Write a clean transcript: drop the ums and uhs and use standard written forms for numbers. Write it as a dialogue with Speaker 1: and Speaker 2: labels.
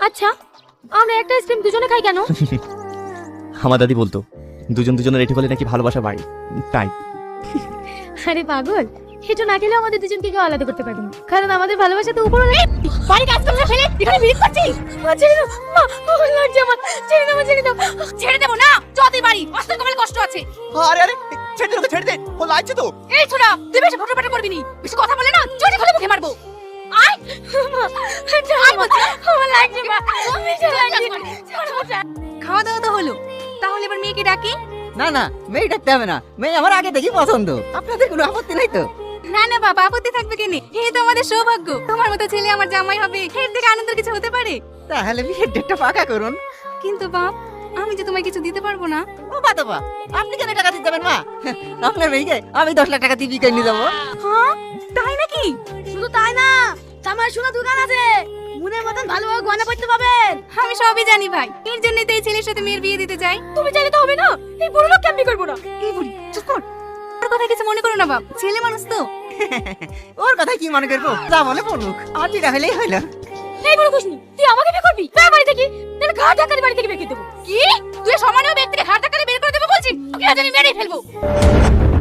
Speaker 1: আচ্ছা, আমরা একটা আইসক্রিম দুজনে খাই কেন?
Speaker 2: আমার দাদি বলতো দুজন দুজনের রেটে হলে নাকি ভালোবাসা বাড়ে, তাই।
Speaker 1: আরে পাগল, এটা না খেলে আমাদের দুজনকে কেউ আলাদা করতে পারবে না, কারণ আমাদের ভালোবাসা তো উপরে বাড়ি কাজ করতে ফেলে এখানে বিড়ি খাচ্ছিস। ছেড়ে দাও মা, আমার লাগছে আমার, ছেড়ে দাও ছেড়ে দাও।
Speaker 3: ছেড়ে দেবো না, যতই বাড়ি অস্ত কমালে কষ্ট আছে।
Speaker 2: আরে আরে ছেড়ে দে ওকে, ছেড়ে দে, ও লাগছে তো।
Speaker 3: এই ছোড়া, তুই বেশি ফটোফটো করবি নি, বেশি কথা বলে না চটি খুলে মুখে মারবো। আয়
Speaker 1: আমার লাগছে মা, আমি
Speaker 3: খাওয়া দাওয়া তো হলো, তাহলে এবার মেয়েকে ডাকি।
Speaker 4: না না, মেয়ে ডাকতে হবে না, মেয়ে আমার আগে থেকে পছন্দ, আপনাদের কোনো আপত্তি নাই তো?
Speaker 3: না না বাবা, আপত্তি থাকবে কেন? এই তো আমাদের সৌভাগ্য, তোমার মতো ছেলে আমার জামাই হবে, এর থেকে আনন্দের কিছু হতে পারে?
Speaker 4: তাহলে বিয়ের ডেটটা পাকা করুন।
Speaker 3: কিন্তু বাপ, আমি যে তোমায় কিছু দিতে পারবো না।
Speaker 4: ও বাবা, আপনি কেন টাকা দিতে যাবেন মা? আপনার মেয়েকে আমি 10 লাখ টাকা দিয়ে বিয়ে নিয়ে যাবো।
Speaker 3: হ্যাঁ, তাই নাকি?
Speaker 1: শুধু তাই না, আমার সোনা দোকান আছে, মনের মতন ভালোভাবে গয়না পড়তে পাবেন।
Speaker 3: আমি সবই জানি ভাই, এর জন্যই তো এই ছেলের সাথে মেয়ের বিয়ে দিতে চাই।
Speaker 1: তুমি চাইলে তো হবে না, এই বুড়ো লোককে আমি করবো না।
Speaker 3: এই বুড়ি চুপ কর, ওর কথা কিছু মনে করো না বাপ, ছেলে মানুষ তো।
Speaker 4: ওর কথা কি মনে করবো, যা মনে পড়ুক, আমার বিটা হলেই হইলো।
Speaker 1: এই বুড়ো খুশনি, তুই আমাকে বিয়ে করবি? বের বাড়ি থেকে, তাহলে ঘাট ধাক্কা বাড়ি থেকে বের করে দেবো।
Speaker 3: কি? তুই সমানেও ব্যক্তিকে ঘাট ধাক্কা দিয়ে বের করে দেবো বলছিস? ওকে আজ আমি মেরেই ফেলবো।